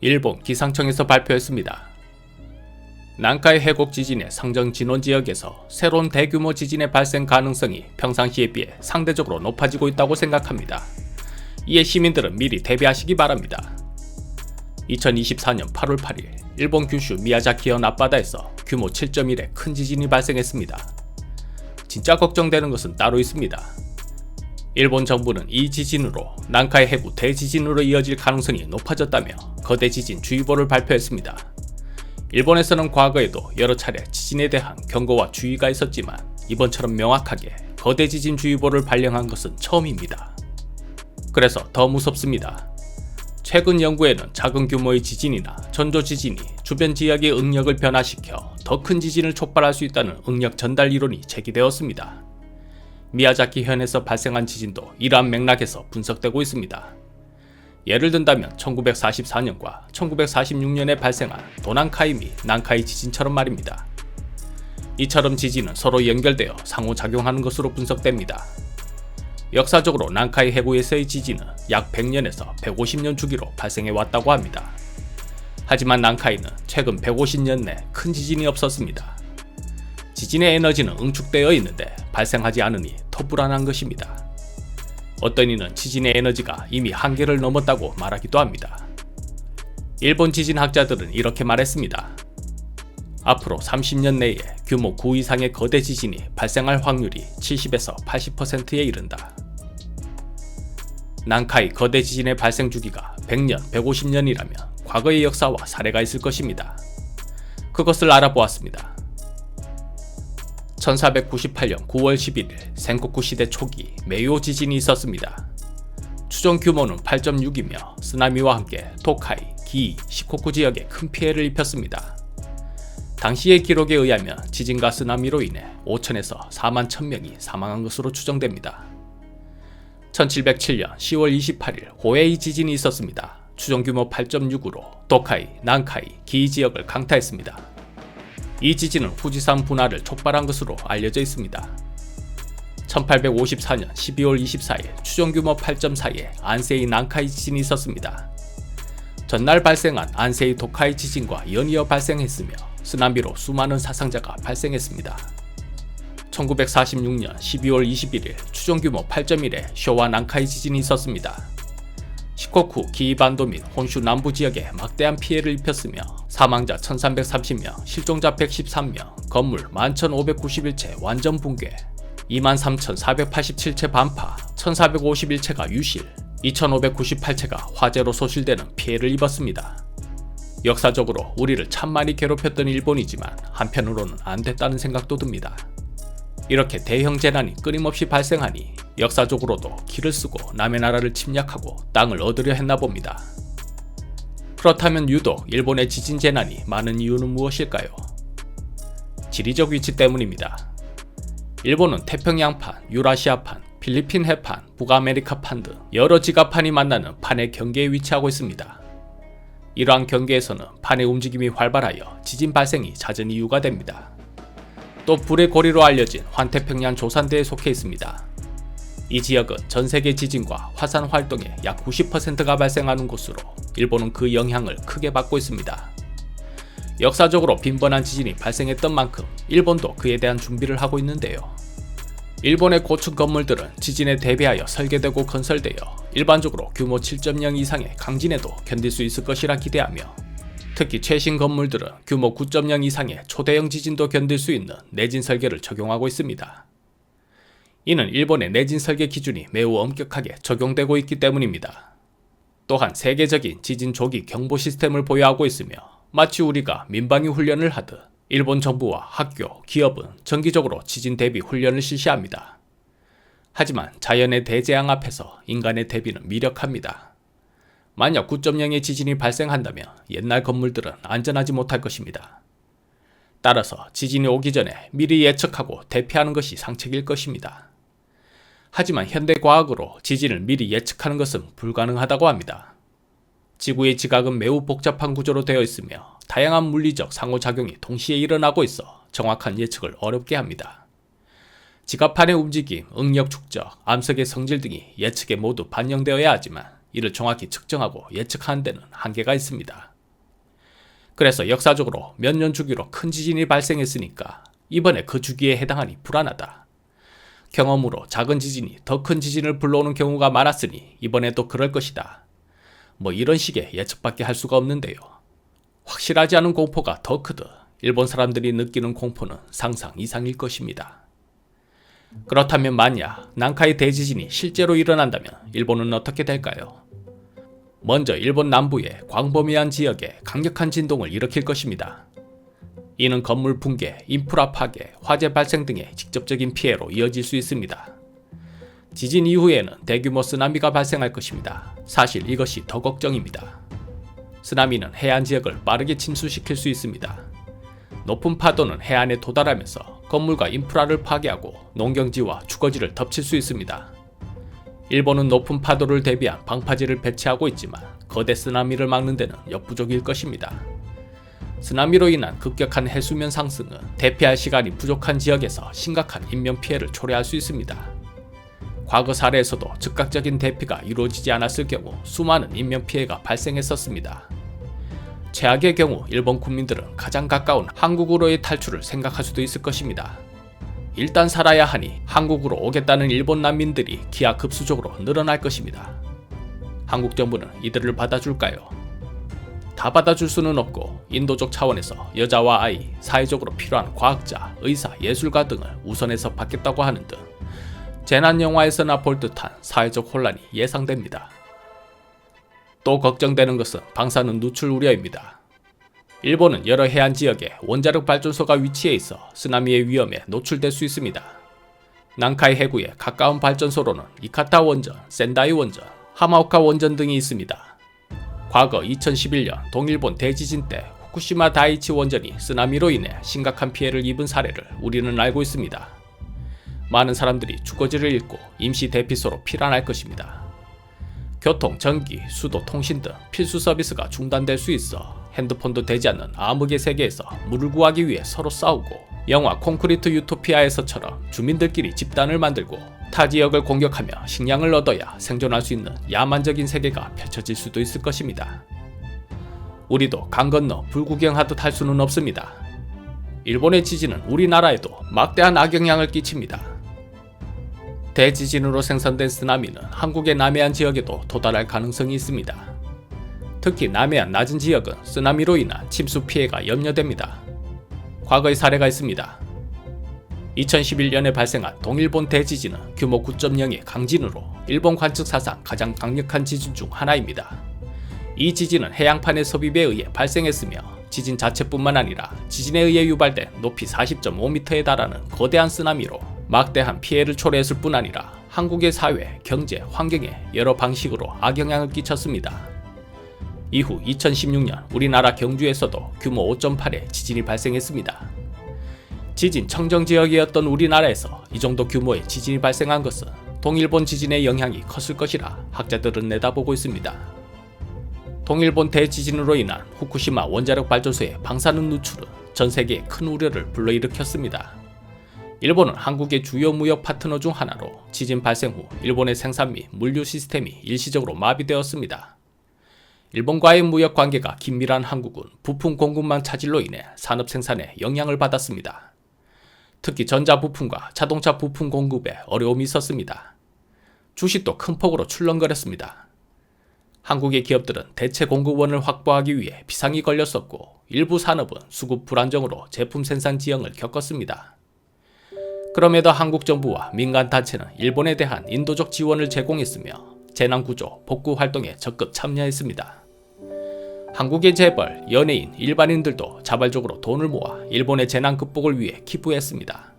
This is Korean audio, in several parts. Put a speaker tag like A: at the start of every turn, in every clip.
A: 일본 기상청에서 발표했습니다. 난카이 해곡 지진의 상정 진원 지역에서 새로운 대규모 지진의 발생 가능성이 평상시에 비해 상대적으로 높아지고 있다고 생각합니다. 이에 시민들은 미리 대비하시기 바랍니다. 2024년 8월 8일 일본 규슈 미야자키현 앞바다에서 규모 7.1의 큰 지진이 발생했습니다. 진짜 걱정되는 것은 따로 있습니다. 일본 정부는 이 지진으로 난카이 해구 대지진으로 이어질 가능성이 높아졌다며 거대 지진 주의보를 발표했습니다. 일본에서는 과거에도 여러 차례 지진에 대한 경고와 주의가 있었지만 이번처럼 명확하게 거대 지진 주의보를 발령한 것은 처음입니다. 그래서 더 무섭습니다. 최근 연구에는 작은 규모의 지진이나 전조 지진이 주변 지역의 응력을 변화시켜 더 큰 지진을 촉발할 수 있다는 응력 전달 이론이 제기되었습니다. 미야자키현에서 발생한 지진도 이러한 맥락에서 분석되고 있습니다. 예를 든다면 1944년과 1946년에 발생한 도난카이 및 난카이 지진처럼 말입니다. 이처럼 지진은 서로 연결되어 상호작용하는 것으로 분석됩니다. 역사적으로 난카이 해구에서의 지진은 약 100년에서 150년 주기로 발생해 왔다고 합니다. 하지만 난카이는 최근 150년 내 큰 지진이 없었습니다. 지진의 에너지는 응축되어 있는데 발생하지 않으니 더 불안한 것입니다. 어떤 이는 지진의 에너지가 이미 한계를 넘었다고 말하기도 합니다. 일본 지진학자들은 이렇게 말했습니다. 앞으로 30년 내에 규모 9 이상의 거대 지진이 발생할 확률이 70에서 80%에 이른다. 난카이 거대 지진의 발생 주기가 100년, 150년이라면 과거의 역사와 사례가 있을 것입니다. 그것을 알아보았습니다. 1498년 9월 11일 센코쿠 시대 초기 메이오 지진이 있었습니다. 추정 규모는 8.6이며 쓰나미와 함께 토카이, 기이, 시코쿠 지역에 큰 피해를 입혔습니다. 당시의 기록에 의하면 지진과 쓰나미로 인해 5천에서 4만 1000명이 사망한 것으로 추정됩니다. 1707년 10월 28일 호에이 지진이 있었습니다. 추정 규모 8.6으로 도카이, 난카이, 기이 지역을 강타했습니다. 이 지진은 후지산 분화를 촉발한 것으로 알려져 있습니다. 1854년 12월 24일 추정 규모 8.4의 안세이 난카이 지진이 있었습니다. 전날 발생한 안세이 도카이 지진과 연이어 발생했으며 쓰나미로 수많은 사상자가 발생했습니다. 1946년 12월 21일 추정 규모 8.1의 쇼와 난카이 지진이 있었습니다. 시코쿠, 기이반도 및 혼슈 남부 지역에 막대한 피해를 입혔으며 사망자 1330명, 실종자 113명, 건물 11,591채 완전 붕괴, 23,487채 반파, 1,451채가 유실, 2,598채가 화재로 소실되는 피해를 입었습니다. 역사적으로 우리를 참 많이 괴롭혔던 일본이지만 한편으로는 안 됐다는 생각도 듭니다. 이렇게 대형 재난이 끊임없이 발생하니 역사적으로도 기를 쓰고 남의 나라를 침략하고 땅을 얻으려 했나 봅니다. 그렇다면 유독 일본의 지진 재난이 많은 이유는 무엇일까요? 지리적 위치 때문입니다. 일본은 태평양판, 유라시아판, 필리핀 해판, 북아메리카판 등 여러 지가판이 만나는 판의 경계에 위치하고 있습니다. 이러한 경계에서는 판의 움직임이 활발하여 지진 발생이 잦은 이유가 됩니다. 또 불의 고리로 알려진 환태평양 조산대에 속해 있습니다. 이 지역은 전세계 지진과 화산 활동의 약 90%가 발생하는 곳으로 일본은 그 영향을 크게 받고 있습니다. 역사적으로 빈번한 지진이 발생했던 만큼 일본도 그에 대한 준비를 하고 있는데요. 일본의 고층 건물들은 지진에 대비하여 설계되고 건설되어 일반적으로 규모 7.0 이상의 강진에도 견딜 수 있을 것이라 기대하며 특히 최신 건물들은 규모 9.0 이상의 초대형 지진도 견딜 수 있는 내진 설계를 적용하고 있습니다. 이는 일본의 내진 설계 기준이 매우 엄격하게 적용되고 있기 때문입니다. 또한 세계적인 지진 조기 경보 시스템을 보유하고 있으며 마치 우리가 민방위 훈련을 하듯 일본 정부와 학교, 기업은 정기적으로 지진 대비 훈련을 실시합니다. 하지만 자연의 대재앙 앞에서 인간의 대비는 미력합니다. 만약 9.0의 지진이 발생한다면 옛날 건물들은 안전하지 못할 것입니다. 따라서 지진이 오기 전에 미리 예측하고 대피하는 것이 상책일 것입니다. 하지만 현대과학으로 지진을 미리 예측하는 것은 불가능하다고 합니다. 지구의 지각은 매우 복잡한 구조로 되어 있으며 다양한 물리적 상호작용이 동시에 일어나고 있어 정확한 예측을 어렵게 합니다. 지각판의 움직임, 응력 축적, 암석의 성질 등이 예측에 모두 반영되어야 하지만 이를 정확히 측정하고 예측하는 데는 한계가 있습니다. 그래서 역사적으로 몇 년 주기로 큰 지진이 발생했으니까 이번에 그 주기에 해당하니 불안하다. 경험으로 작은 지진이 더 큰 지진을 불러오는 경우가 많았으니 이번에도 그럴 것이다. 뭐 이런 식의 예측밖에 할 수가 없는데요. 확실하지 않은 공포가 더 크듯 일본 사람들이 느끼는 공포는 상상 이상일 것입니다. 그렇다면 만약 난카이 대지진이 실제로 일어난다면 일본은 어떻게 될까요? 먼저 일본 남부의 광범위한 지역에 강력한 진동을 일으킬 것입니다. 이는 건물 붕괴, 인프라 파괴, 화재 발생 등의 직접적인 피해로 이어질 수 있습니다. 지진 이후에는 대규모 쓰나미가 발생할 것입니다. 사실 이것이 더 걱정입니다. 쓰나미는 해안 지역을 빠르게 침수시킬 수 있습니다. 높은 파도는 해안에 도달하면서 건물과 인프라를 파괴하고 농경지와 주거지를 덮칠 수 있습니다. 일본은 높은 파도를 대비한 방파제를 배치하고 있지만 거대 쓰나미를 막는 데는 역부족일 것입니다. 쓰나미로 인한 급격한 해수면 상승은 대피할 시간이 부족한 지역에서 심각한 인명피해를 초래할 수 있습니다. 과거 사례에서도 즉각적인 대피가 이루어지지 않았을 경우 수많은 인명피해가 발생했었습니다. 최악의 경우 일본 국민들은 가장 가까운 한국으로의 탈출을 생각할 수도 있을 것입니다. 일단 살아야 하니 한국으로 오겠다는 일본 난민들이 기하급수적으로 늘어날 것입니다. 한국 정부는 이들을 받아줄까요? 다 받아줄 수는 없고 인도적 차원에서 여자와 아이, 사회적으로 필요한 과학자, 의사, 예술가 등을 우선해서 받겠다고 하는 등 재난영화에서나 볼 듯한 사회적 혼란이 예상됩니다. 또 걱정되는 것은 방사능 누출 우려입니다. 일본은 여러 해안 지역에 원자력 발전소가 위치해 있어 쓰나미의 위험에 노출될 수 있습니다. 난카이 해구에 가까운 발전소로는 이카타 원전, 센다이 원전, 하마오카 원전 등이 있습니다. 과거 2011년 동일본 대지진 때 후쿠시마 다이치 원전이 쓰나미로 인해 심각한 피해를 입은 사례를 우리는 알고 있습니다. 많은 사람들이 주거지를 잃고 임시 대피소로 피난할 것입니다. 교통, 전기, 수도, 통신 등 필수 서비스가 중단될 수 있어 핸드폰도 되지 않는 암흑의 세계에서 물을 구하기 위해 서로 싸우고 영화 콘크리트 유토피아에서처럼 주민들끼리 집단을 만들고 타 지역을 공격하며 식량을 얻어야 생존할 수 있는 야만적인 세계가 펼쳐질 수도 있을 것입니다. 우리도 강 건너 불구경하듯 할 수는 없습니다. 일본의 지진은 우리나라에도 막대한 악영향을 끼칩니다. 대지진으로 생성된 쓰나미는 한국의 남해안 지역에도 도달할 가능성이 있습니다. 특히 남해안 낮은 지역은 쓰나미로 인한 침수 피해가 염려됩니다. 과거의 사례가 있습니다. 2011년에 발생한 동일본 대지진은 규모 9.0의 강진으로 일본 관측 사상 가장 강력한 지진 중 하나입니다. 이 지진은 해양판의 섭입에 의해 발생했으며 지진 자체뿐만 아니라 지진에 의해 유발된 높이 40.5m에 달하는 거대한 쓰나미로 막대한 피해를 초래했을 뿐 아니라 한국의 사회, 경제, 환경에 여러 방식으로 악영향을 끼쳤습니다. 이후 2016년 우리나라 경주에서도 규모 5.8의 지진이 발생했습니다. 지진 청정지역이었던 우리나라에서 이 정도 규모의 지진이 발생한 것은 동일본 지진의 영향이 컸을 것이라 학자들은 내다보고 있습니다. 동일본 대지진으로 인한 후쿠시마 원자력 발전소의 방사능 누출은 전 세계에 큰 우려를 불러일으켰습니다. 일본은 한국의 주요 무역 파트너 중 하나로 지진 발생 후 일본의 생산 및 물류 시스템이 일시적으로 마비되었습니다. 일본과의 무역 관계가 긴밀한 한국은 부품 공급망 차질로 인해 산업 생산에 영향을 받았습니다. 특히 전자 부품과 자동차 부품 공급에 어려움이 있었습니다. 주식도 큰 폭으로 출렁거렸습니다. 한국의 기업들은 대체 공급원을 확보하기 위해 비상이 걸렸었고 일부 산업은 수급 불안정으로 제품 생산 지연을 겪었습니다. 그럼에도 한국 정부와 민간 단체는 일본에 대한 인도적 지원을 제공했으며 재난구조, 복구 활동에 적극 참여했습니다. 한국의 재벌, 연예인, 일반인들도 자발적으로 돈을 모아 일본의 재난 극복을 위해 기부했습니다.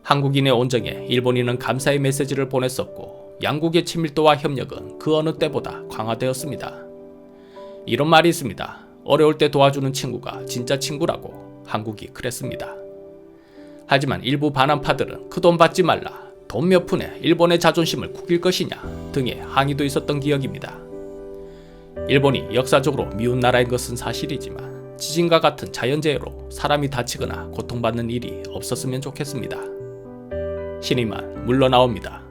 A: 한국인의 온정에 일본인은 감사의 메시지를 보냈었고 양국의 친밀도와 협력은 그 어느 때보다 강화되었습니다. 이런 말이 있습니다. 어려울 때 도와주는 친구가 진짜 친구라고 한국이 그랬습니다. 하지만 일부 반환파들은 그 돈 받지 말라, 돈 몇 푼에 일본의 자존심을 구길 것이냐 등의 항의도 있었던 기억입니다. 일본이 역사적으로 미운 나라인 것은 사실이지만 지진과 같은 자연재해로 사람이 다치거나 고통받는 일이 없었으면 좋겠습니다. 신이만 물러나옵니다.